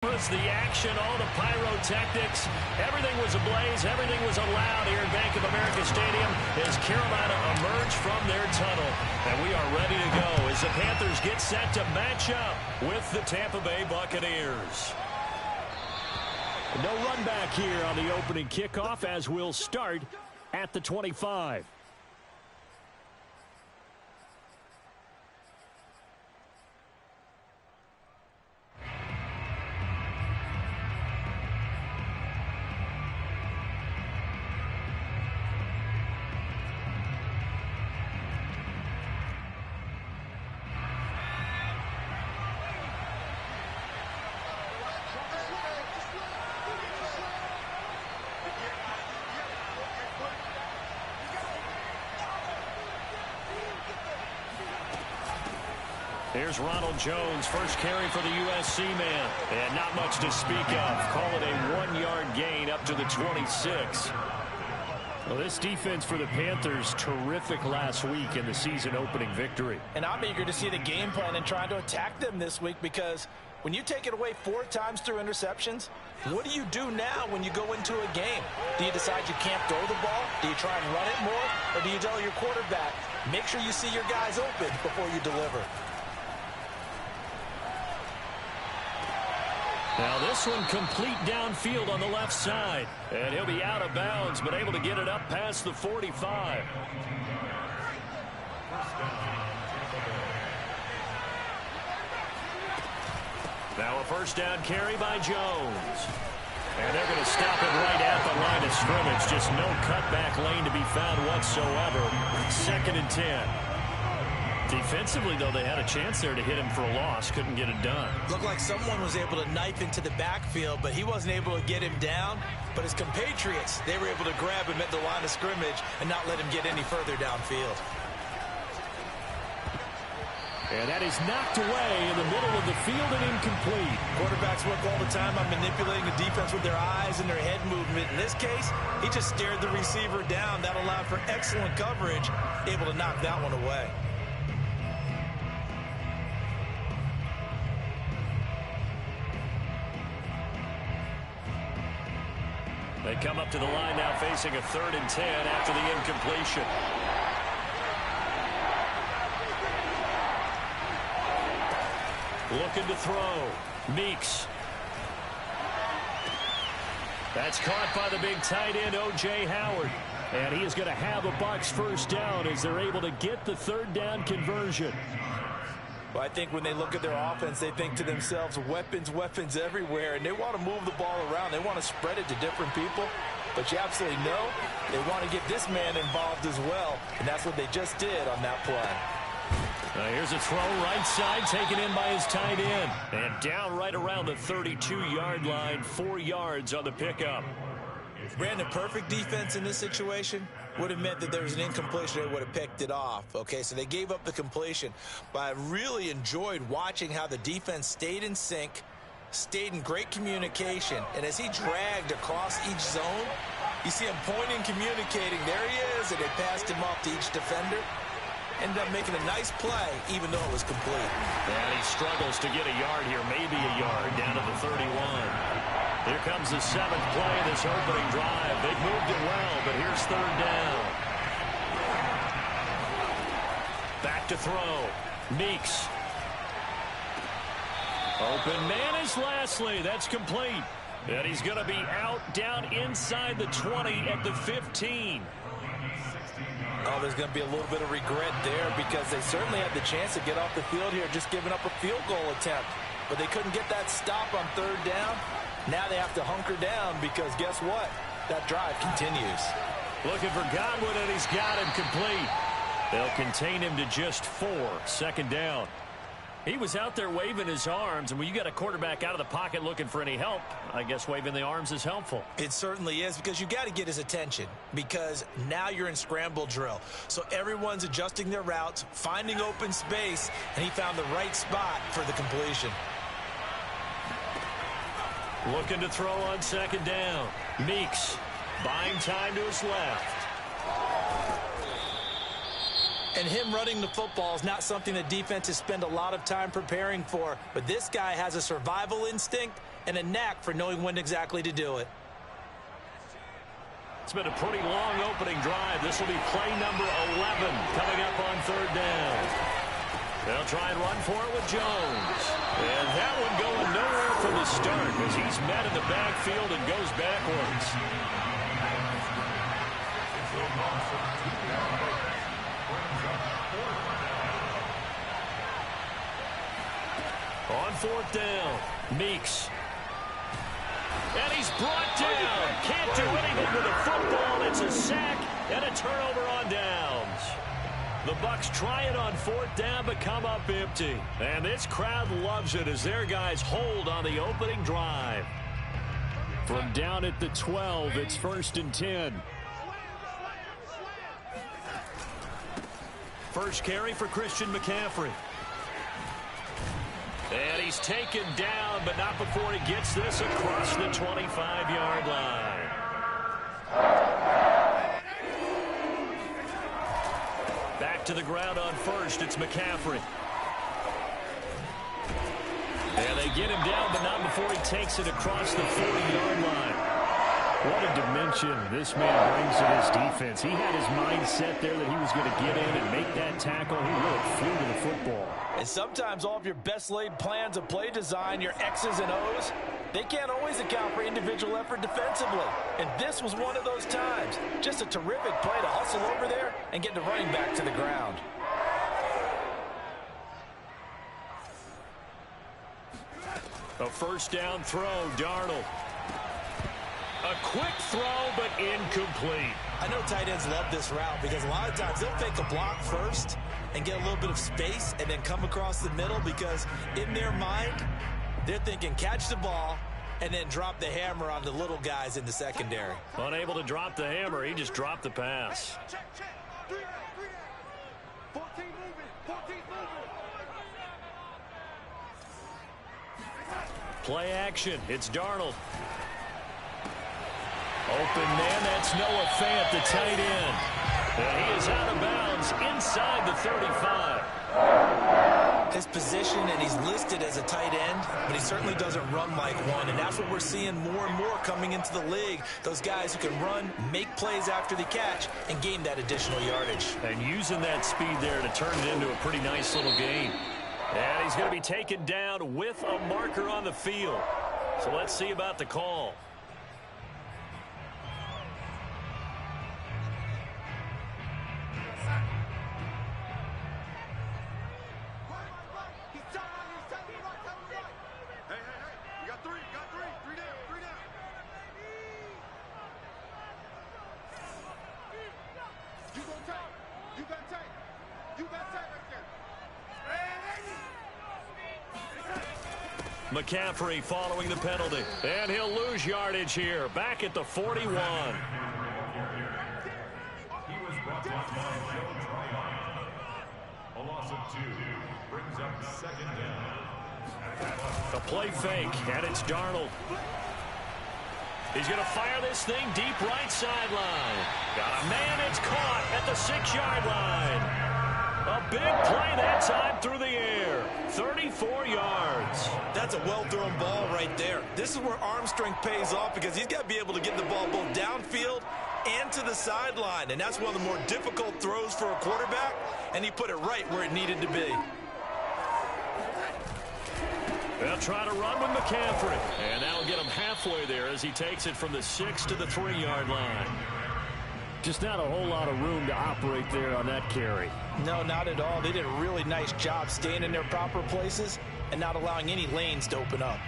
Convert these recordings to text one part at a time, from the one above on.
The action, all the pyrotechnics, everything was ablaze, everything was allowed here at Bank of America Stadium as Carolina emerged from their tunnel. And we are ready to go as the Panthers get set to match up with the Tampa Bay Buccaneers. No run back here on the opening kickoff as we'll start at the 25. Here's Ronald Jones, first carry for the USC man. And not much to speak of. Call it a 1-yard gain up to the 26. Well, this defense for the Panthers, terrific last week in the season opening victory. And I'm eager to see the game plan and trying to attack them this week, because when you take it away 4 times through interceptions, what do you do now when you go into a game? Do you decide you can't throw the ball? Do you try and run it more? Or do you tell your quarterback, make sure you see your guys open before you deliver? Now this one complete downfield on the left side. And he'll be out of bounds, but able to get it up past the 45. Now a first down carry by Jones. And they're going to stop it right at the line of scrimmage. Just no cutback lane to be found whatsoever. 2nd and 10. Defensively, though, they had a chance there to hit him for a loss. Couldn't get it done. Looked like someone was able to knife into the backfield, but he wasn't able to get him down. But his compatriots, they were able to grab him at the line of scrimmage and not let him get any further downfield. And that is knocked away in the middle of the field and incomplete. Quarterbacks work all the time on manipulating the defense with their eyes and their head movement. In this case, he just stared the receiver down. That allowed for excellent coverage, able to knock that one away. They come up to the line now facing a 3rd and 10 after the incompletion. Looking to throw. Meeks. That's caught by the big tight end, O.J. Howard. And he is going to have a Bucs first down as they're able to get the 3rd down conversion. Well, I think when they look at their offense, they think to themselves, weapons, weapons everywhere, and they want to move the ball around. They want to spread it to different people, but you absolutely know they want to get this man involved as well, and that's what they just did on that play. Here's a throw right side, taken in by his tight end, and down right around the 32-yard line, 4 yards on the pickup. Brandon, perfect defense in this situation would have meant that there was an incompletion. They would have picked it off. Okay, so they gave up the completion. But I really enjoyed watching how the defense stayed in sync, stayed in great communication. And as he dragged across each zone, you see him pointing, communicating. There he is, and they passed him off to each defender. Ended up making a nice play, even though it was complete. And he struggles to get a yard here, maybe a yard, down to the 31. Here comes the 7th play of this opening drive. They've moved it well, but here's 3rd down. Back to throw. Meeks. Open man is Lashley. That's complete. And he's going to be out down inside the 20 at the 15. Oh, there's going to be a little bit of regret there because they certainly had the chance to get off the field here, just giving up a field goal attempt. But they couldn't get that stop on 3rd down. Now they have to hunker down because guess what? That drive continues. Looking for Godwin, and he's got him complete. They'll contain him to just 4. 2nd down. He was out there waving his arms, and when you got a quarterback out of the pocket looking for any help, I guess waving the arms is helpful. It certainly is, because you got to get his attention, because now you're in scramble drill. So everyone's adjusting their routes, finding open space, and he found the right spot for the completion. Looking to throw on 2nd down. Meeks buying time to his left. And him running the football is not something that defenses spend a lot of time preparing for. But this guy has a survival instinct, and a knack for knowing when exactly to do it. It's been a pretty long opening drive. This will be play number 11 coming up on third down. They'll try and run for it with Jones. And that one going nowhere from the start as he's met in the backfield and goes backwards. On fourth down, Meeks. And he's brought down. Can't do anything with the football. It's a sack and a turnover on downs. The Bucs try it on fourth down, but come up empty. And this crowd loves it as their guys hold on the opening drive. From down at the 12, it's 1st and 10. First carry for Christian McCaffrey. And he's taken down, but not before he gets this across the 25-yard line. Back to the ground on first. It's McCaffrey. And they get him down, but not before he takes it across the 40-yard line. What a dimension this man brings to this defense. He had his mind set there that he was going to get in and make that tackle. He really flew to the football. And sometimes all of your best laid plans of play design, your X's and O's, they can't always account for individual effort defensively. And this was one of those times. Just a terrific play to hustle over there and get the running back to the ground. A first down throw, Darnold. A quick throw, but incomplete. I know tight ends love this route because a lot of times they'll fake a block first and get a little bit of space and then come across the middle because in their mind, they're thinking catch the ball and then drop the hammer on the little guys in the secondary. Unable to drop the hammer, he just dropped the pass. Play action, it's Darnold. Open man, that's Noah Fant, the tight end. And he is out of bounds inside the 35. His position, and he's listed as a tight end, but he certainly doesn't run like one, and that's what we're seeing more and more coming into the league. Those guys who can run, make plays after the catch, and gain that additional yardage. And using that speed there to turn it into a pretty nice little gain. And he's going to be taken down with a marker on the field. So let's see about the call. McCaffrey following the penalty. And he'll lose yardage here. Back at the 41. He was brought down by a loss of 2. Brings up second down. A play fake, and it's Darnold. He's going to fire this thing deep right sideline. Got a man, it's caught at the 6-yard line. A big play that time through the air. 34 yards. That's a well-thrown ball right there. This is where arm strength pays off because he's got to be able to get the ball both downfield and to the sideline. And that's one of the more difficult throws for a quarterback, and he put it right where it needed to be. They'll try to run with McCaffrey. And that'll get him halfway there as he takes it from the 6 to the 3-yard line. Just not a whole lot of room to operate there on that carry. No, not at all. They did a really nice job staying in their proper places and not allowing any lanes to open up.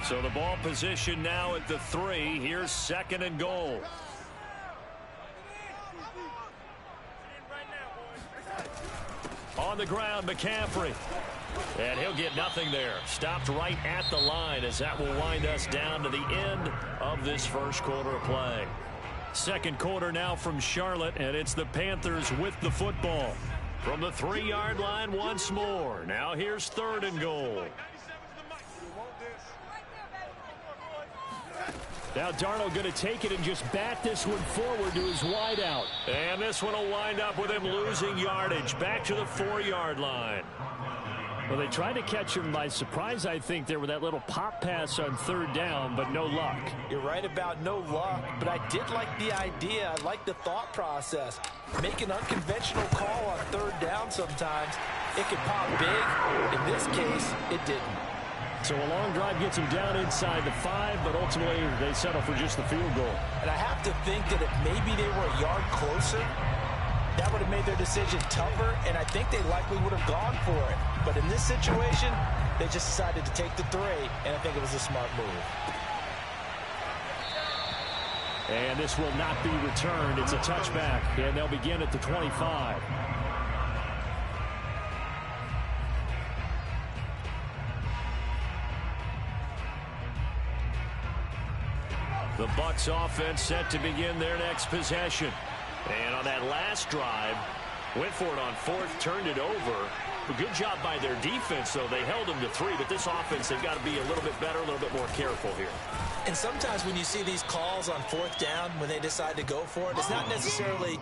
So the ball position now at the 3. Here's 2nd and goal. On the ground, McCaffrey. And he'll get nothing there. Stopped right at the line as that will wind us down to the end of this first quarter of play. Second quarter now from Charlotte, and it's the Panthers with the football. From the 3-yard line once more. Now here's 3rd and goal. Now Darnold going to take it and just bat this one forward to his wideout. And this one will wind up with him losing yardage back to the 4-yard line. Well, they tried to catch him by surprise, I think, there with that little pop pass on third down, but no luck. You're right about no luck, but I did like the idea. I like the thought process. Make an unconventional call on third down sometimes. It can pop big. In this case, it didn't. So a long drive gets him down inside the 5, but ultimately they settle for just the field goal. And I have to think that if maybe they were a yard closer, that would have made their decision tougher, and I think they likely would have gone for it. But in this situation, they just decided to take the 3, and I think it was a smart move. And this will not be returned. It's a touchback, and they'll begin at the 25. The Bucs offense set to begin their next possession. And on that last drive, went for it on 4th, turned it over. A good job by their defense, though. They held them to 3, but this offense, they've got to be a little bit better, a little bit more careful here. And sometimes when you see these calls on 4th down, when they decide to go for it, it's not necessarily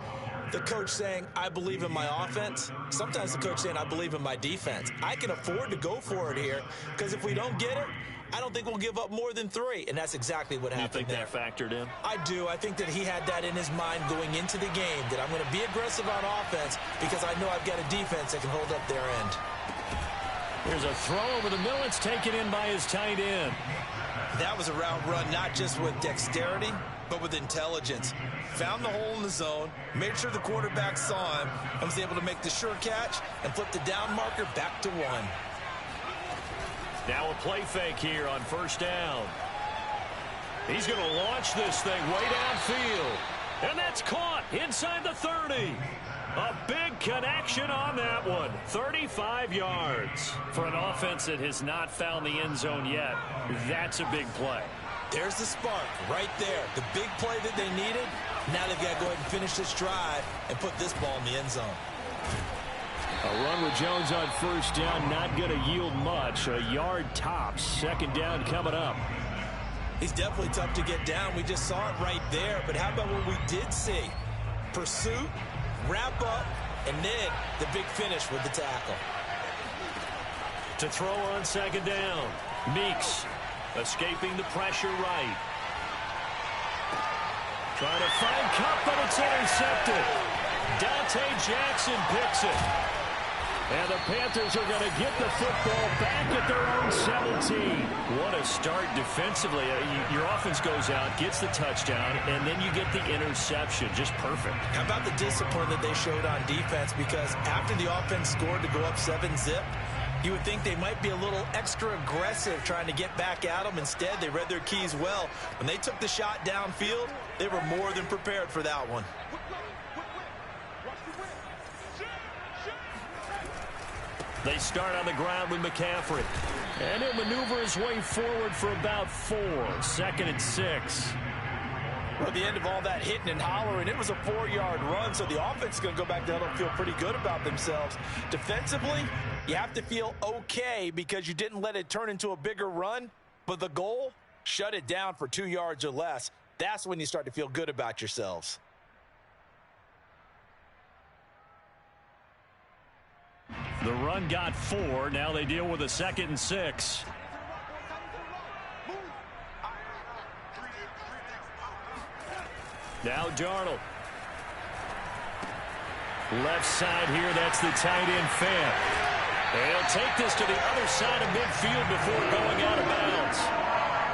the coach saying, I believe in my offense. Sometimes the coach saying, I believe in my defense. I can afford to go for it here, because if we don't get it, I don't think we'll give up more than 3, and that's exactly what happened there. You think that factored in? I do. I think that he had that in his mind going into the game, that I'm going to be aggressive on offense because I know I've got a defense that can hold up their end. Here's a throw over the middle. It's taken in by his tight end. That was a route run not just with dexterity, but with intelligence. Found the hole in the zone, made sure the quarterback saw him, and was able to make the sure catch and flip the down marker back to 1. Now a play fake here on 1st down. He's going to launch this thing way downfield. And that's caught inside the 30. A big connection on that one. 35 yards. For an offense that has not found the end zone yet, that's a big play. There's the spark right there. The big play that they needed. Now they've got to go ahead and finish this drive and put this ball in the end zone. A run with Jones on 1st down, not going to yield much. A yard tops. 2nd down coming up. He's definitely tough to get down. We just saw it right there. But how about what we did see? Pursuit, wrap up, and then the big finish with the tackle. To throw on 2nd down. Meeks escaping the pressure right. Trying to find Cup, but it's intercepted. Dante Jackson picks it. And the Panthers are going to get the football back at their own 17. What a start defensively. Your offense goes out, gets the touchdown, and then you get the interception. Just perfect. How about the discipline that they showed on defense? Because after the offense scored to go up 7-zip, you would think they might be a little extra aggressive trying to get back at them. Instead, they read their keys well. When they took the shot downfield, they were more than prepared for that one. They start on the ground with McCaffrey. And he'll maneuver his way forward for about 4. 2nd and 6. Well, at the end of all that hitting and hollering, it was a 4-yard run, so the offense is going to go back there and feel pretty good about themselves. Defensively, you have to feel okay because you didn't let it turn into a bigger run, but the goal, shut it down for 2 yards or less. That's when you start to feel good about yourselves. The run got 4. Now they deal with a 2nd and 6. Now Darnold. Left side here, that's the tight end Fant. And he'll take this to the other side of midfield before going out of bounds.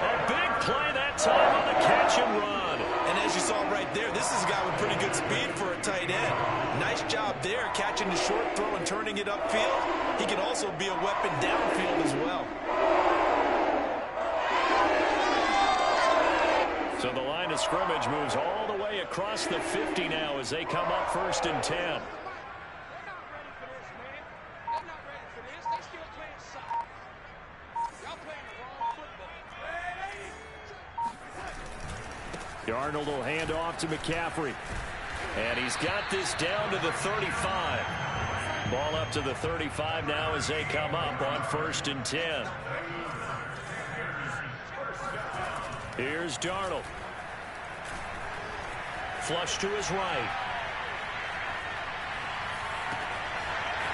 A big play that time on the catch and run. And as you saw right there, this is a guy with pretty good speed for a tight end. Nice job there, catching the short throw and turning it upfield. He can also be a weapon downfield as well. So the line of scrimmage moves all the way across the 50 now as they come up 1st and 10. Darnold will hand off to McCaffrey. And he's got this down to the 35. Ball up to the 35 now as they come up on 1st and 10. Here's Darnold. Flush to his right.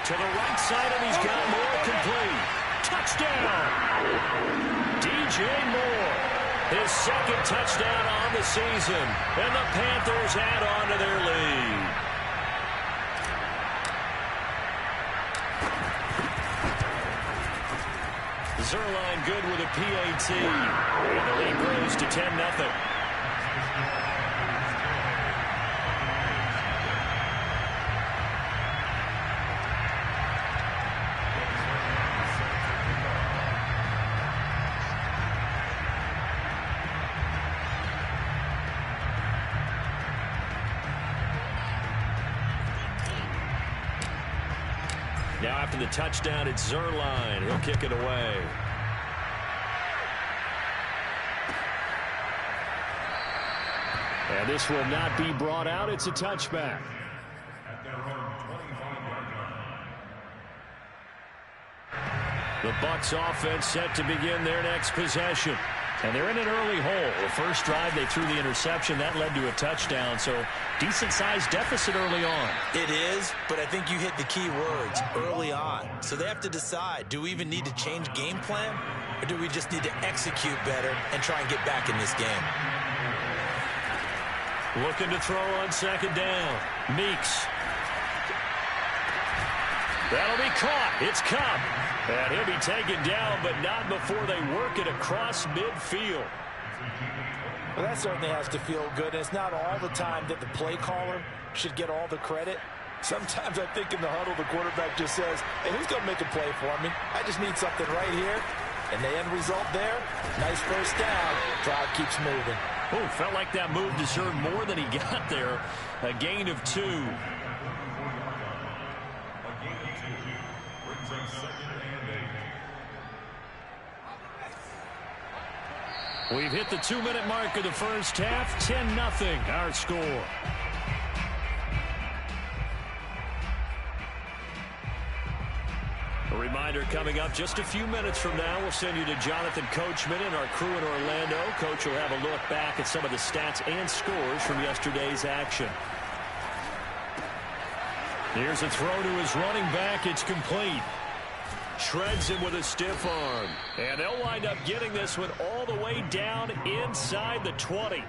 To the right side, and he's got Moore complete. Touchdown! DJ Moore, his second touchdown on the season, and the Panthers add on to their lead. Zerline good with a PAT, and the lead grows to 10-0. Now after the touchdown, it's Zerline. He'll kick it away. And this will not be brought out. It's a touchback. The Bucs offense set to begin their next possession. And they're in an early hole. The first drive, they threw the interception. That led to a touchdown. So decent-sized deficit early on. It is, but I think you hit the key words, early on. So they have to decide, do we even need to change game plan? Or do we just need to execute better and try and get back in this game? Looking to throw on second down. Meeks. That'll be caught. It's Cup. And he'll be taken down, but not before they work it across midfield. Well, that certainly has to feel good. And it's not all the time that the play caller should get all the credit. Sometimes I think in the huddle, the quarterback just says, hey, who's going to make a play for me? I just need something right here. And the end result there, nice first down. Drive keeps moving. Oh, felt like that move deserved more than he got there. A gain of 2. We've hit the 2-minute mark of the first half. 10-0 our score. A reminder coming up just a few minutes from now. We'll send you to Jonathan Coachman and our crew in Orlando. Coach will have a look back at some of the stats and scores from yesterday's action. Here's a throw to his running back. It's complete. Shreds him with a stiff arm. And they'll wind up getting this one all the way down inside the 20.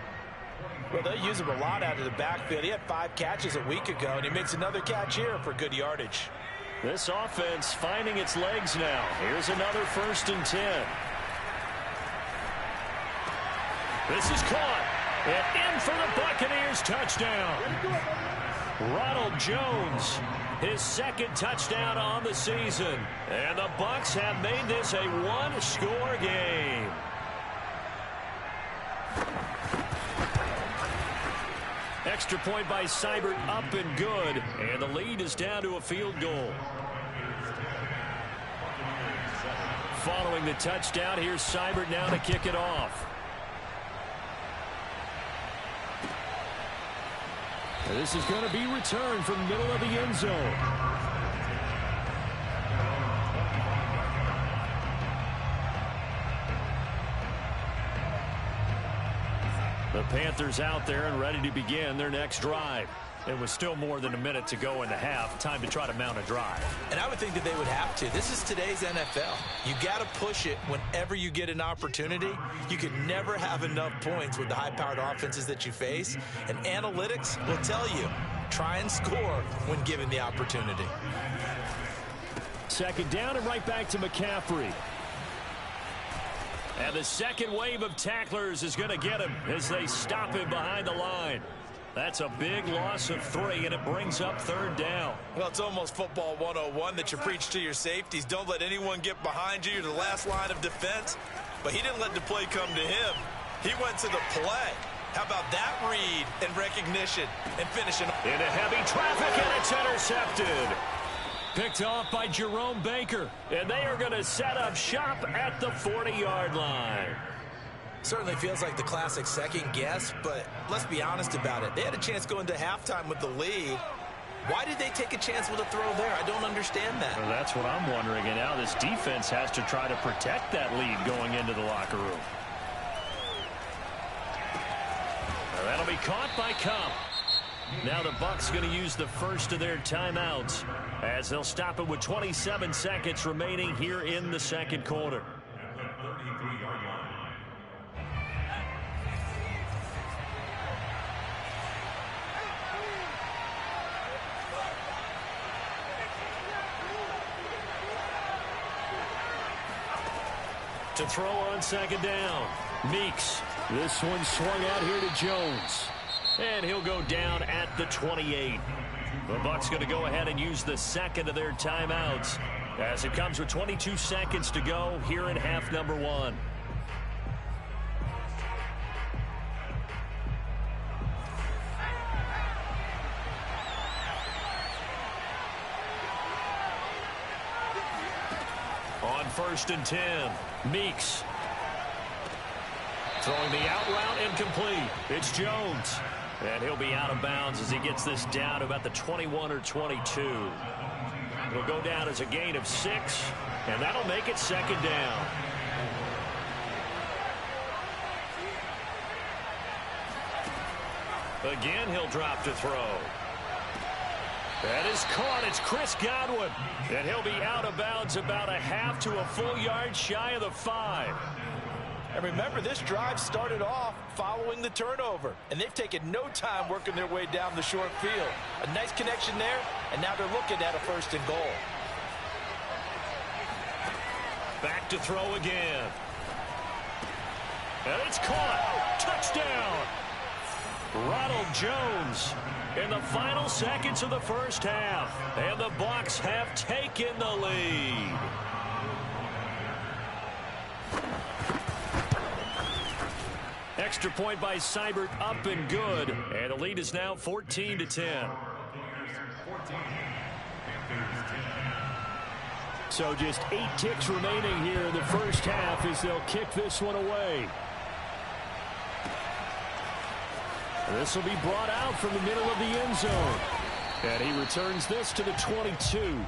Well, they'll use him a lot out of the backfield. He had 5 catches a week ago, and he makes another catch here for good yardage. This offense finding its legs now. Here's another 1st and 10. This is caught. And in for the Buccaneers touchdown. Ronald Jones, his second touchdown on the season. And the Bucs have made this a one-score game. Extra point by Seibert, up and good. And the lead is down to a field goal. Following the touchdown, here's Seibert now to kick it off. This is going to be returned from the middle of the end zone. The Panthers out there and ready to begin their next drive. It was still more than a minute to go in the half. Time to try to mount a drive. And I would think that they would have to. This is today's NFL. You got to push it whenever you get an opportunity. You can never have enough points with the high-powered offenses that you face. And analytics will tell you, try and score when given the opportunity. Second down and right back to McCaffrey. And the second wave of tacklers is going to get him as they stop him behind the line. That's a big loss of 3, and it brings up 3rd down. Well, it's almost football 101 that you preach to your safeties. Don't let anyone get behind you. You're the last line of defense. But he didn't let the play come to him. He went to the play. How about that read and recognition and finishing? Into heavy traffic, and it's intercepted. Picked off by Jerome Baker. And they are going to set up shop at the 40-yard line. Certainly feels like the classic second guess, but let's be honest about it. They had a chance going to halftime with the lead. Why did they take a chance with a throw there? I don't understand that. Well, that's what I'm wondering. And now this defense has to try to protect that lead going into the locker room. Now that'll be caught by Cup. Now the Bucs going to use the first of their timeouts as they'll stop it with 27 seconds remaining here in the second quarter. To throw on second down, Meeks. This one swung out here to Jones. And he'll go down at the 28. The Bucs going to go ahead and use the second of their timeouts as it comes with 22 seconds to go here in half number one. On 1st and 10, Meeks. Throwing the out route incomplete. It's Jones. And he'll be out of bounds as he gets this down to about the 21 or 22. It'll go down as a gain of 6, and that'll make it second down. Again, he'll drop to throw. That is caught. It's Chris Godwin. And he'll be out of bounds about a half to a full yard shy of the 5. And remember, this drive started off following the turnover. And they've taken no time working their way down the short field. A nice connection there, and now they're looking at a 1st and goal. Back to throw again. And it's caught. Touchdown. Ronald Jones in the final seconds of the first half. And the Bucs have taken the lead. Extra point by Seibert, up and good. And the lead is now 14-10. So just 8 ticks remaining here in the first half as they'll kick this one away. This will be brought out from the middle of the end zone. And he returns this to the 22.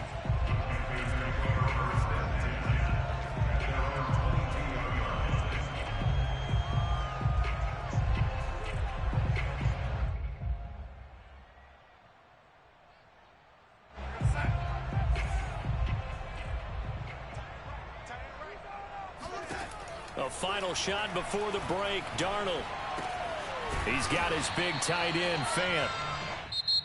A final shot before the break. Darnold. He's got his big tight end, Fant.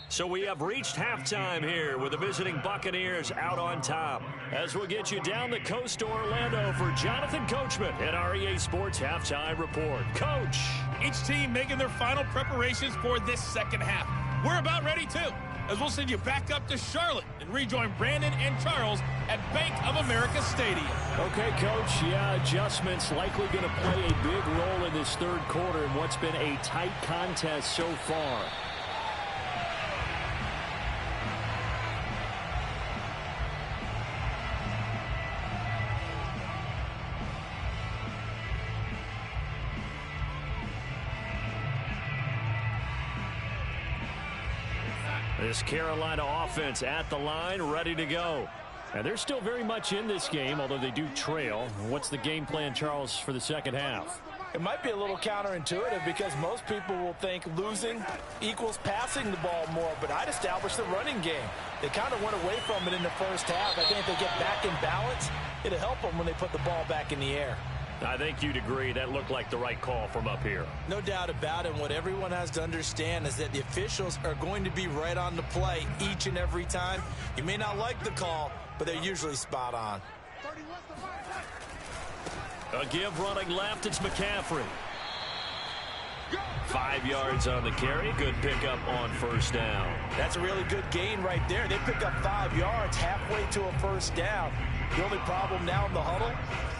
So we have reached halftime here with the visiting Buccaneers out on top. As we'll get you down the coast to Orlando for Jonathan Coachman at our EA Sports Halftime Report. Coach. Each team making their final preparations for this second half. We're about ready too, as we'll send you back up to Charlotte and rejoin Brandon and Charles at Bank of America Stadium. Okay, Coach. Yeah, adjustments likely going to play a big role in this third quarter in what's been a tight contest so far. This Carolina offense at the line, ready to go. And they're still very much in this game, although they do trail. What's the game plan, Charles, for the second half? It might be a little counterintuitive because most people will think losing equals passing the ball more, but I'd establish the running game. They kind of went away from it in the first half. I think if they get back in balance, it'll help them when they put the ball back in the air. I think you'd agree that looked like the right call from up here. No doubt about it. What everyone has to understand is that the officials are going to be right on the play each and every time. You may not like the call, but they're usually spot on. A give running left, it's McCaffrey. 5 yards on the carry. Good pickup on first down. That's a really good gain right there. They pick up 5 yards halfway to a first down. The only problem now in the huddle,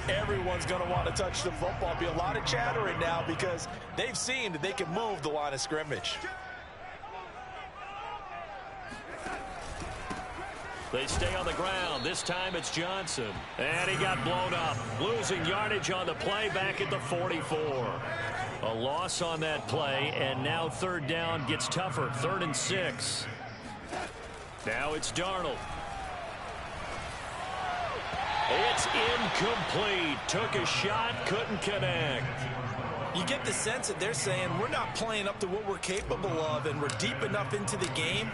everyone's going to want to touch the football. Be a lot of chattering now because they've seen that they can move the line of scrimmage. They stay on the ground. This time it's Johnson. And he got blown up. Losing yardage on the play back at the 44. A loss on that play, and now third down gets tougher. 3rd and 6. Now it's Darnold. It's incomplete. Took a shot, couldn't connect. You get the sense that they're saying we're not playing up to what we're capable of, and we're deep enough into the game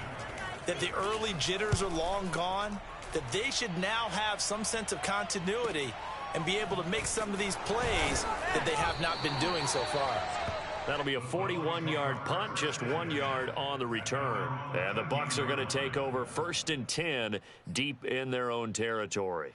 that the early jitters are long gone, that they should now have some sense of continuity and be able to make some of these plays that they have not been doing so far. That'll be a 41-yard punt, just 1 yard on the return. And the Bucs are going to take over 1st and 10 deep in their own territory.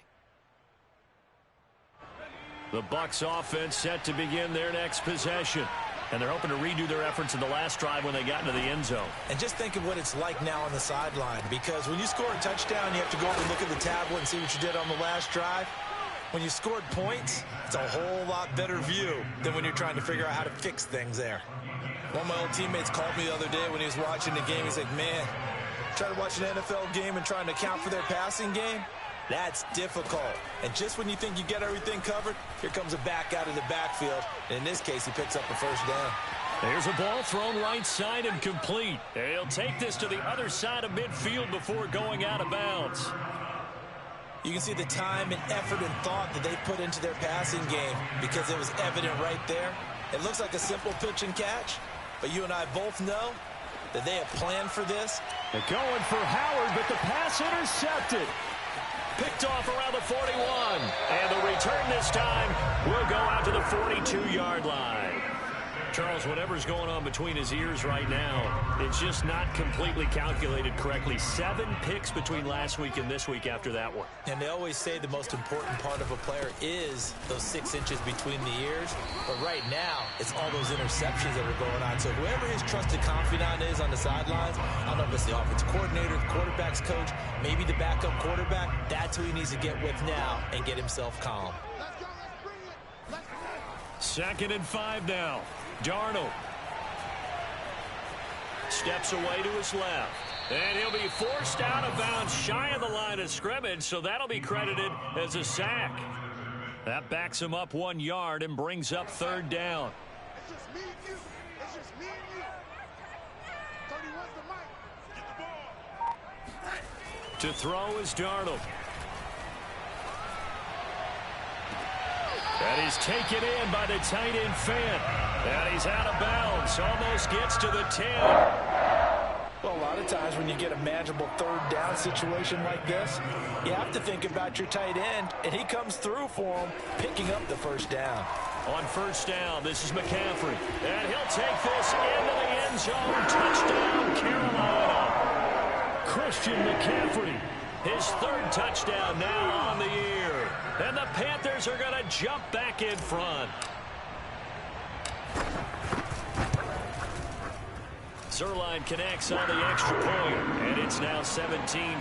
The Bucs offense set to begin their next possession. And they're hoping to redo their efforts in the last drive when they got into the end zone. And just think of what it's like now on the sideline, because when you score a touchdown, you have to go over and look at the tablet and see what you did on the last drive. When you scored points, it's a whole lot better view than when you're trying to figure out how to fix things there. One of my old teammates called me the other day when he was watching the game. He's like, man, trying to watch an NFL game and trying to account for their passing game, that's difficult. And just when you think you get everything covered, here comes a back out of the backfield. And in this case, he picks up a first down. There's a ball thrown right side and complete. He'll take this to the other side of midfield before going out of bounds. You can see the time and effort and thought that they put into their passing game because it was evident right there. It looks like a simple pitch and catch, but you and I both know that they have planned for this. They're going for Howard, but the pass intercepted. Picked off around the 41. And the return this time will go out to the 42-yard line. Charles, whatever's going on between his ears right now, it's just not completely calculated correctly. 7 picks between last week and this week after that one. And they always say the most important part of a player is those 6 inches between the ears. But right now, it's all those interceptions that are going on. So whoever his trusted confidant is on the sidelines, I don't know if it's the offensive coordinator, the quarterback's coach, maybe the backup quarterback, that's who he needs to get with now and get himself calm. 2nd and 5 now. Darnold steps away to his left. And he'll be forced out of bounds shy of the line of scrimmage, so that'll be credited as a sack. That backs him up 1 yard and brings up 3rd down. It's just me and you. It's just me and you. 31's the mic. Get the ball. To throw is Darnold. And he's taken in by the tight end Fant. And he's out of bounds. Almost gets to the 10. Well, a lot of times when you get a manageable 3rd down situation like this, you have to think about your tight end, and he comes through for him, picking up the 1st down. On 1st down, this is McCaffrey. And he'll take this into the end zone. Touchdown, Carolina. Christian McCaffrey, his 3rd touchdown now on the year. And the Panthers are going to jump back in front. Zerline connects on the extra point, and it's now 17-14.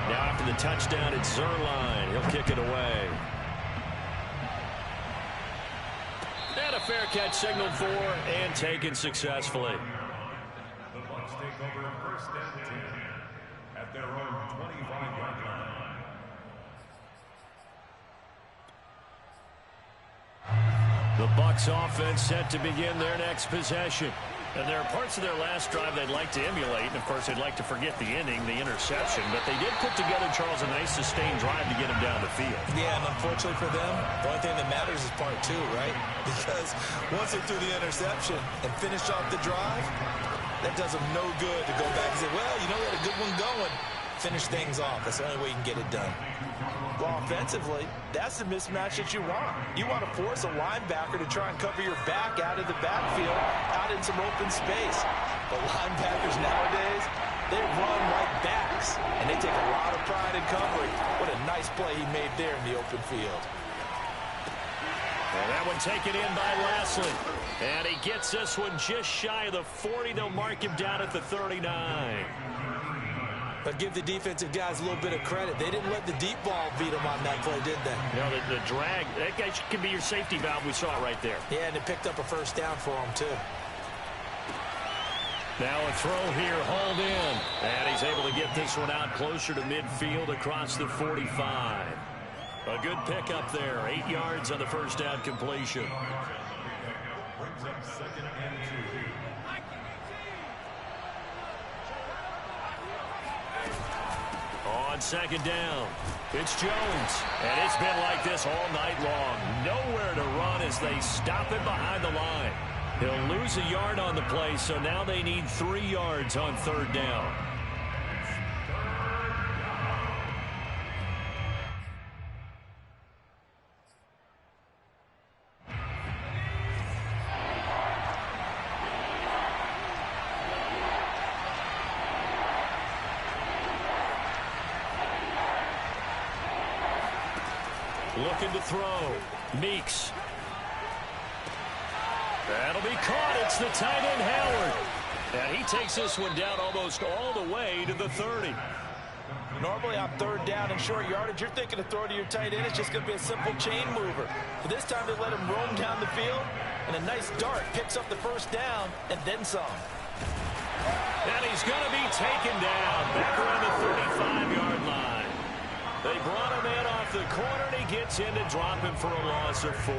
Now after the touchdown, it's Zerline. He'll kick it away. And a fair catch signaled for and taken successfully. The Bucs take over 1st and 10 at their own 25-yard line. The Bucs offense set to begin their next possession. And there are parts of their last drive they'd like to emulate. And, of course, they'd like to forget the inning, the interception. But they did put together, Charles, a nice sustained drive to get him down the field. Yeah, and unfortunately for them, the only thing that matters is part 2, right? Because once they threw the interception and finished off the drive, that does them no good to go back and say, well, you know, we had a good one going. Finish things off. That's the only way you can get it done. Well, offensively, that's the mismatch that you want. You want to force a linebacker to try and cover your back out of the backfield, out in some open space. But linebackers nowadays, they run like backs, and they take a lot of pride in covering. What a nice play he made there in the open field. And that one taken in by Lashley. And he gets this one just shy of the 40. They'll mark him down at the 39. But give the defensive guys a little bit of credit. They didn't let the deep ball beat them on that play, did they? You know, the drag, that guy can be your safety valve. We saw it right there. Yeah, and it picked up a 1st down for him, too. Now a throw here, hauled in. And he's able to get this one out closer to midfield across the 45. A good pickup there. 8 yards on the 1st down completion. Brings up 2nd and 2. On on second down. It's Jones, and it's been like this all night long. Nowhere to run as they stop him behind the line. He'll lose a yard on the play, so now they need 3 yards on third down. Looking to throw. Meeks. That'll be caught. It's the tight end, Howard. And he takes this one down almost all the way to the 30. Normally on third down and short yardage, you're thinking to throw to your tight end. It's just going to be a simple chain mover. But this time they let him roam down the field, and a nice dart picks up the first down and then some. And he's going to be taken down back around the 35-yard line. They brought him in off the corner, and he gets in to drop him for a loss of 4.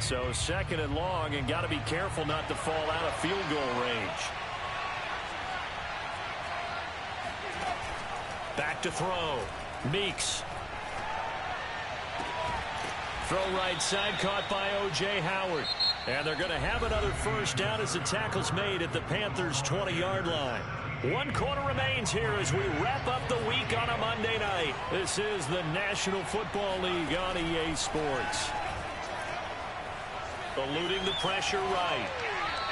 So second and long, and got to be careful not to fall out of field goal range. Back to throw. Meeks. Throw right side, caught by O.J. Howard. And they're going to have another first down as the tackle's made at the Panthers' 20-yard line. 1 quarter remains here as we wrap up the week on a Monday night. This is the National Football League on EA Sports. Eluding the pressure right.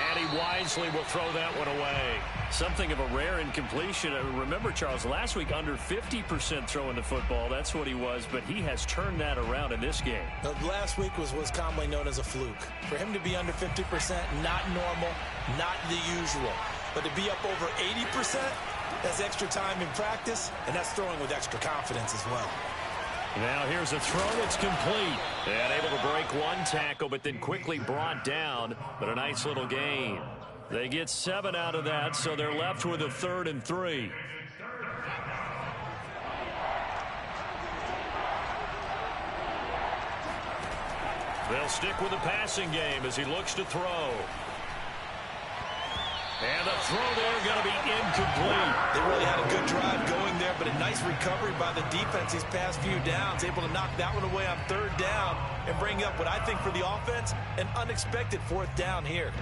And he wisely will throw that one away. Something of a rare incompletion. Remember, Charles, last week under 50% throwing the football. That's what he was, but he has turned that around in this game. Last week was commonly known as a fluke. For him to be under 50%, not normal, not the usual. But to be up over 80%, that's extra time in practice, and that's throwing with extra confidence as well. Now here's a throw. It's complete. And able to break 1 tackle, but then quickly brought down. But a nice little gain. They get 7 out of that, so they're left with a 3rd and 3. They'll stick with the passing game as he looks to throw. And the throw there going to be incomplete. They really had a good drive going there, but a nice recovery by the defense these past few downs. Able to knock that one away on 3rd down and bring up what I think for the offense, an unexpected 4th down here.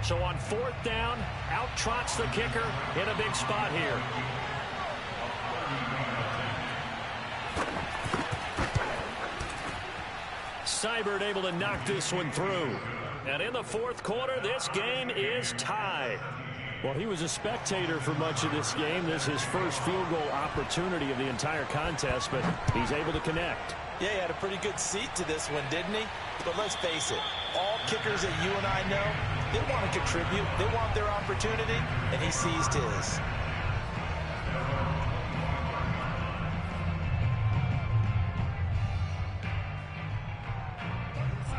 So on 4th down, out trots the kicker in a big spot here. Seibert able to knock this one through. And in the 4th quarter, this game is tied. Well, he was a spectator for much of this game. This is his first field goal opportunity of the entire contest, but he's able to connect. Yeah, he had a pretty good seat to this one, didn't he? But let's face it, all kickers that you and I know, they want to contribute. They want their opportunity, and he seized his.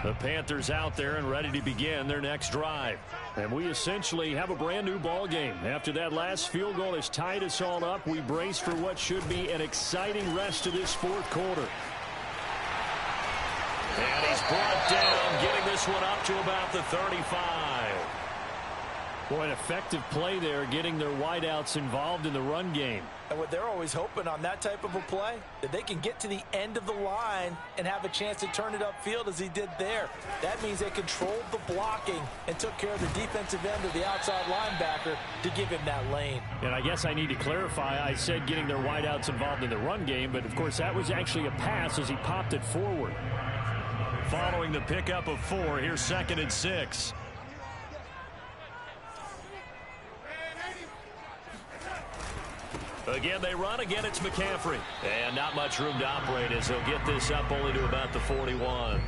The Panthers out there and ready to begin their next drive. And we essentially have a brand new ball game. After that last field goal has tied us all up, we brace for what should be an exciting rest of this 4th quarter. And he's brought down, getting this one up to about the 35. Boy, an effective play there, getting their wideouts involved in the run game. And what they're always hoping on that type of a play, that they can get to the end of the line and have a chance to turn it upfield as he did there. That means they controlled the blocking and took care of the defensive end of the outside linebacker to give him that lane. And I guess I need to clarify, I said getting their wideouts involved in the run game, but of course that was actually a pass as he popped it forward. Following the pickup of 4, here's 2nd and 6. Again, they run. Again, it's McCaffrey. And not much room to operate as he'll get this up only to about the 41.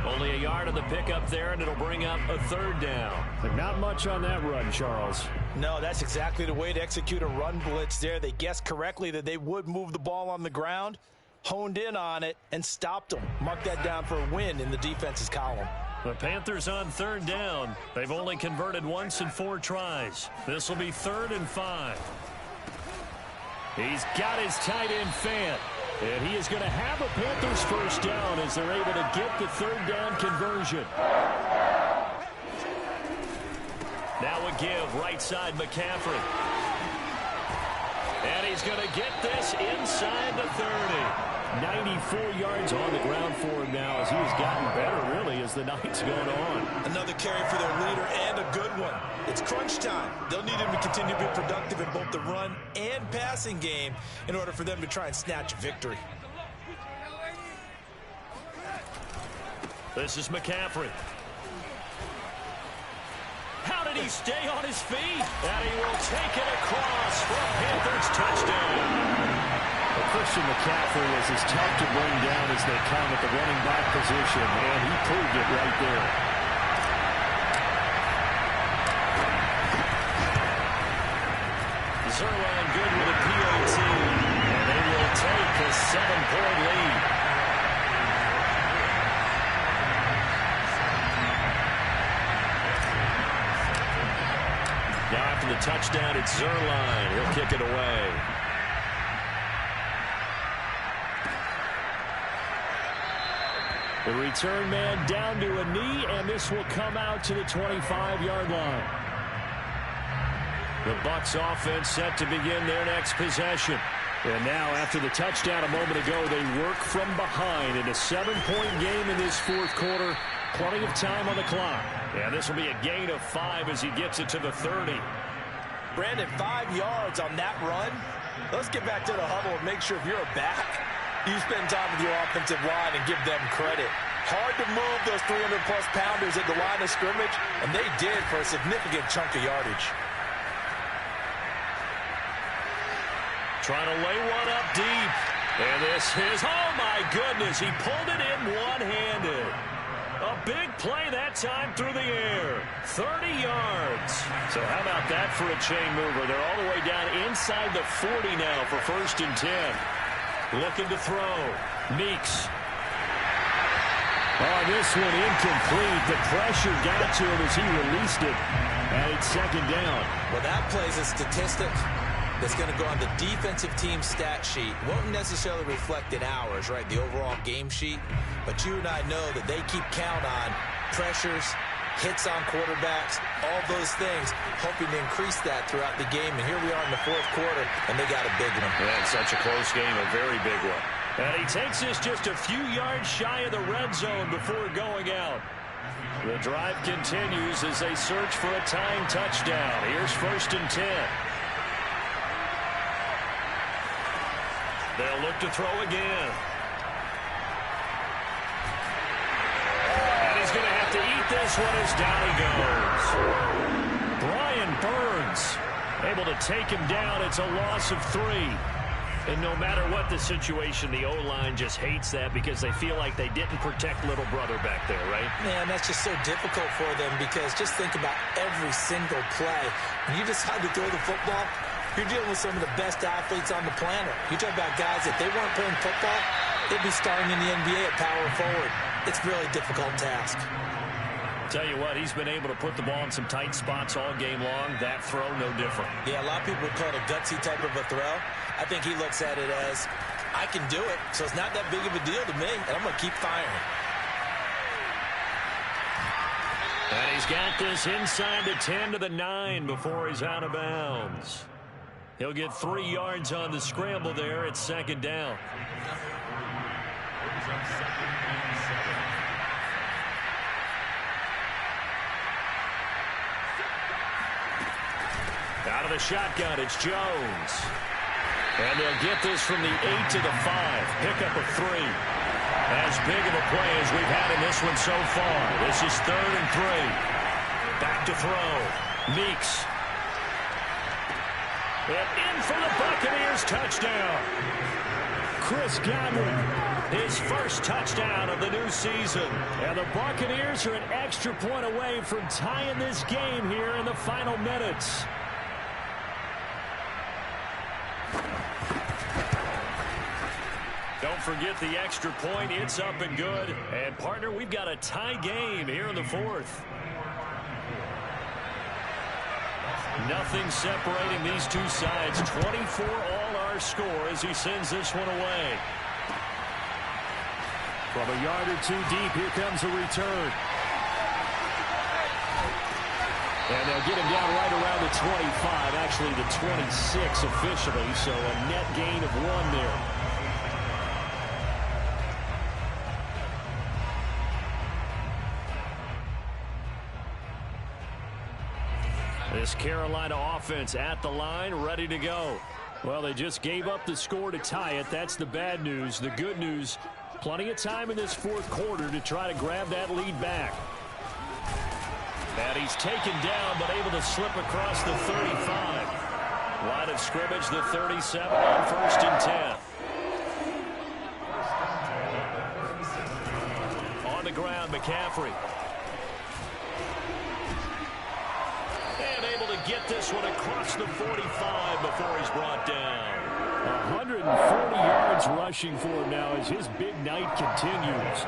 Only a yard on the pickup there, and it'll bring up a 3rd down. But not much on that run, Charles. No, that's exactly the way to execute a run blitz there. They guessed correctly that they would move the ball on the ground, honed in on it, and stopped them. Mark that down for a win in the defense's column. The Panthers on 3rd down. They've only converted once in 4 tries. This will be 3rd and 5. He's got his tight end Fant. And he is going to have a Panthers first down as they're able to get the 3rd down conversion. Now a give right side McCaffrey. And he's going to get this inside the 30. 94 yards on the ground for him now as he has gotten better, really, as the night's going on. Another carry for their leader and a good one. It's crunch time. They'll need him to continue to be productive in both the run and passing game in order for them to try and snatch a victory. This is McCaffrey. How did he stay on his feet? And he will take it across for a Panthers touchdown. Christian McCaffrey is as tough to bring down as they come at the running back position, and he proved it right there. Zerline good with a PAT, and they will take a 7-point lead. Now after the touchdown, it's Zerline. He'll kick it away. The return man down to a knee, and this will come out to the 25-yard line. The Bucs offense set to begin their next possession. And now, after the touchdown a moment ago, they work from behind in a 7-point game in this fourth quarter. Plenty of time on the clock. And this will be a gain of 5 as he gets it to the 30. Brandon, 5 yards on that run. Let's get back to the huddle and make sure if you're a back, you spend time with your offensive line and give them credit. Hard to move those 300-plus pounders at the line of scrimmage, and they did for a significant chunk of yardage. Trying to lay one up deep. And this is, oh my goodness, he pulled it in one-handed. A big play that time through the air. 30 yards. So how about that for a chain mover? They're all the way down inside the 40 now for 1st and 10. Looking to throw. Meeks. Oh, this one incomplete. The pressure got to him as he released it. And it's 2nd down. Well, that plays a statistic that's going to go on the defensive team stat sheet. Won't necessarily reflect in ours, right, the overall game sheet. But you and I know that they keep count on pressures, hits on quarterbacks, all those things, hoping to increase that throughout the game. And here we are in the fourth quarter, and they got a big one. Yeah, it's such a close game, a very big one. And he takes this just a few yards shy of the red zone before going out. The drive continues as they search for a tying touchdown. Here's 1st and 10. They'll look to throw again. And he's going to have to eat this one as down he goes. Brian Burns able to take him down. It's a loss of 3. And no matter what the situation, the O-line just hates that because they feel like they didn't protect little brother back there, right? Man, that's just so difficult for them because just think about every single play. When you decide to throw the football, you're dealing with some of the best athletes on the planet. You talk about guys, if they weren't playing football, they'd be starting in the NBA at power forward. It's a really difficult task. Tell you what, he's been able to put the ball in some tight spots all game long. That throw, no different. Yeah, a lot of people would call it a gutsy type of a throw. I think he looks at it as, I can do it, so it's not that big of a deal to me, and I'm going to keep firing. And he's got this inside the 10 to the 9 before he's out of bounds. He'll get 3 yards on the scramble there. It's 2nd down. Out of the shotgun, it's Jones. And they'll get this from the 8 to the 5. Pick up a 3. As big of a play as we've had in this one so far. This is 3rd and 3. Back to throw. Meeks. And in for the Buccaneers touchdown. Chris Godwin. His first touchdown of the new season. And the Buccaneers are an extra point away from tying this game here in the final minutes. Don't forget the extra point. It's up and good. And, partner, we've got a tie game here in the 4th. Nothing separating these two sides. 24 all our score as he sends this one away. From a yard or 2 deep, here comes a return. And they'll get him down right around the 25, actually the 26 officially, so a net gain of 1 there. This Carolina offense at the line, ready to go. Well, they just gave up the score to tie it. That's the bad news. The good news, plenty of time in this fourth quarter to try to grab that lead back. And he's taken down, but able to slip across the 35. Line of scrimmage, the 37 on 1st and 10. On the ground, McCaffrey. And able to get this one across the 45 before he's brought down. 140 yards rushing for him now as his big night continues.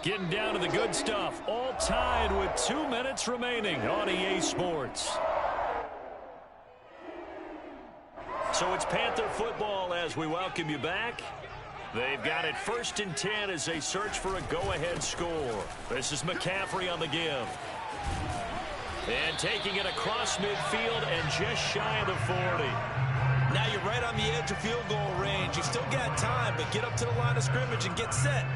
Getting down to the good stuff. All tied with 2 minutes remaining on EA Sports. So it's Panther football as we welcome you back. They've got it 1st and 10 as they search for a go-ahead score. This is McCaffrey on the give. And taking it across midfield and just shy of the 40. Now you're right on the edge of field goal range. You've still got time, but get up to the line of scrimmage and get set.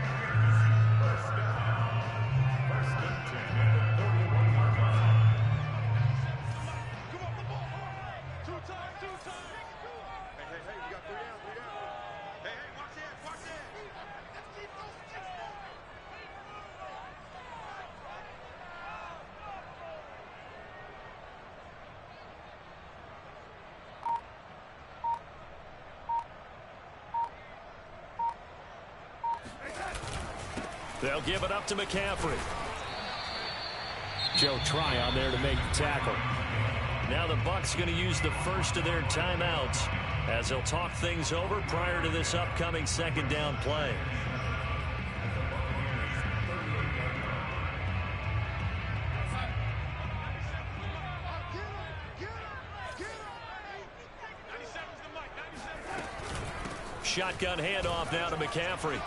They'll give it up to McCaffrey. Joe Tryon there to make the tackle. Now the Bucs going to use the first of their timeouts as they'll talk things over prior to this upcoming 2nd down play. Shotgun handoff now to McCaffrey.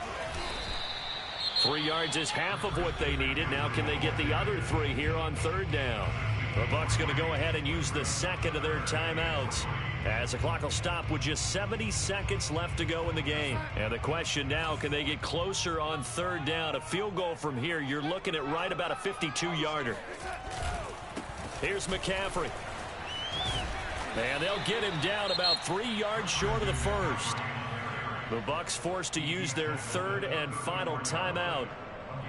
3 yards is half of what they needed. Now can they get the other 3 here on 3rd down? The Bucs going to go ahead and use the 2nd of their timeouts as the clock will stop with just 70 seconds left to go in the game. And the question now, can they get closer on 3rd down? A field goal from here, you're looking at right about a 52-yarder. Here's McCaffrey. And they'll get him down about 3 yards short of the first. The Bucs forced to use their 3rd and final timeout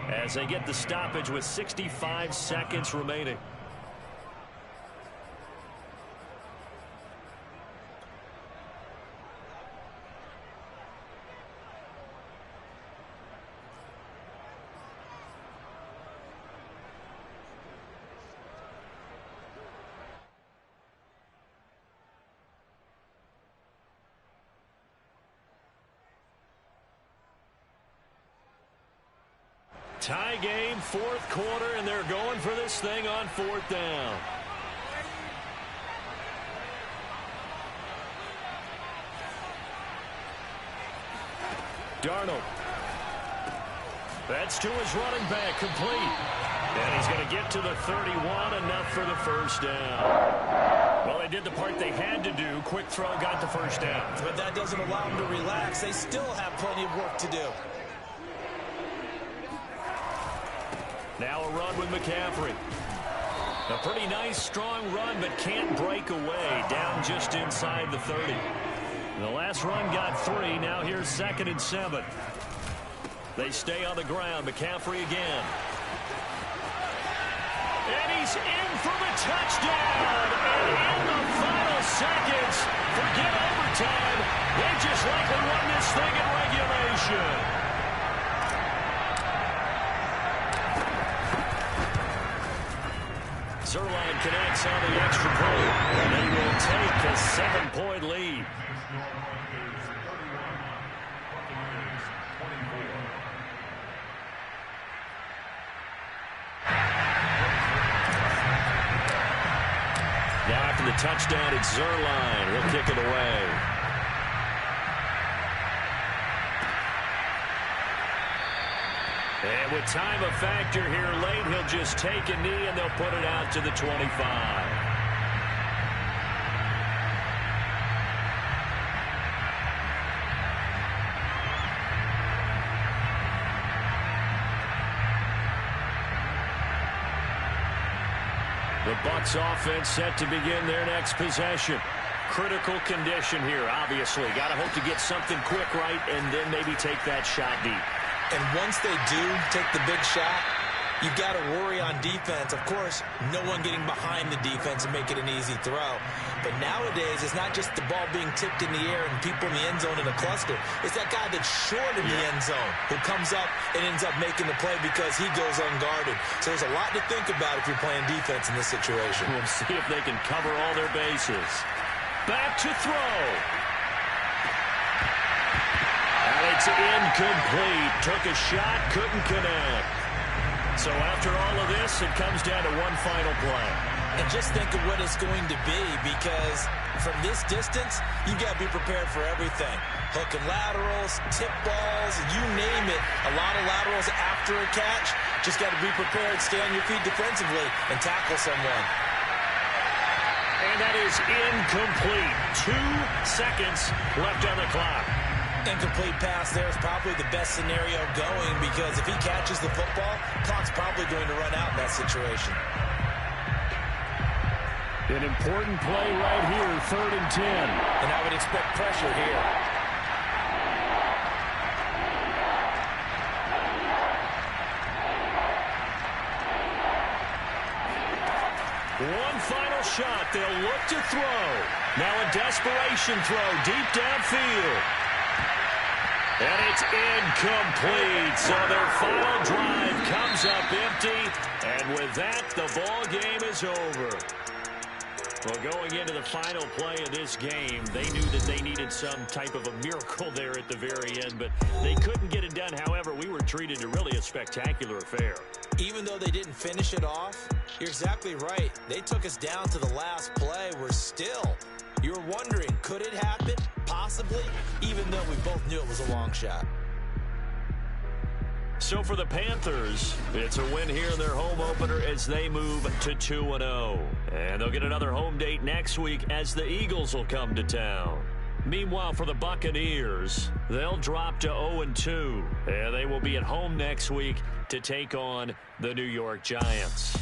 as they get the stoppage with 65 seconds remaining. Tie game, 4th quarter, and they're going for this thing on 4th down. Darnold. That's to his running back, complete. And he's going to get to the 31, enough for the 1st down. Well, they did the part they had to do. Quick throw, got the 1st down. But that doesn't allow them to relax. They still have plenty of work to do. Now a run with McCaffrey. A pretty nice, strong run, but can't break away. Down just inside the 30. The last run got 3. Now here's 2nd and 7. They stay on the ground. McCaffrey again. And he's in for the touchdown. And in the final seconds, forget overtime. They just likely won this thing in regulation. Zerline connects on the extra point, and they will take a 7-point lead. Now after the touchdown, it's Zerline. He'll kick it away. And with time a factor here late, he'll just take a knee and they'll put it out to the 25. The Bucs offense set to begin their next possession. Critical condition here, obviously. Got to hope to get something quick right and then maybe take that shot deep. And once they do take the big shot, you've got to worry on defense. Of course, no one getting behind the defense and make it an easy throw. But nowadays, it's not just the ball being tipped in the air and people in the end zone in a cluster. It's that guy that's short in the end zone who comes up and ends up making the play because he goes unguarded. So there's a lot to think about if you're playing defense in this situation. We'll see if they can cover all their bases. Back to throw. And it's incomplete. Took a shot, couldn't connect. So after all of this, it comes down to one final play. And just think of what it's going to be, because from this distance, you've got to be prepared for everything. Hook and laterals, tip balls, you name it. A lot of laterals after a catch. Just got to be prepared, stay on your feet defensively, and tackle someone. And that is incomplete. 2 seconds left on the clock. Incomplete pass there is probably the best scenario going, because if he catches the football, clock's probably going to run out in that situation. An important play right here, 3rd and 10. And I would expect pressure here. One final shot. They'll look to throw. Now a desperation throw deep downfield. And it's incomplete. So their final drive comes up empty. And with that, the ball game is over. Well, going into the final play of this game, they knew that they needed some type of a miracle there at the very end, but they couldn't get it done. However, we were treated to really a spectacular affair. Even though they didn't finish it off, you're exactly right. They took us down to the last play. We're still, you were wondering, could it happen? Possibly, even though we both knew it was a long shot. So for the Panthers, it's a win here in their home opener as they move to 2-0. And they'll get another home date next week as the Eagles will come to town. Meanwhile, for the Buccaneers, they'll drop to 0-2. And they will be at home next week to take on the New York Giants.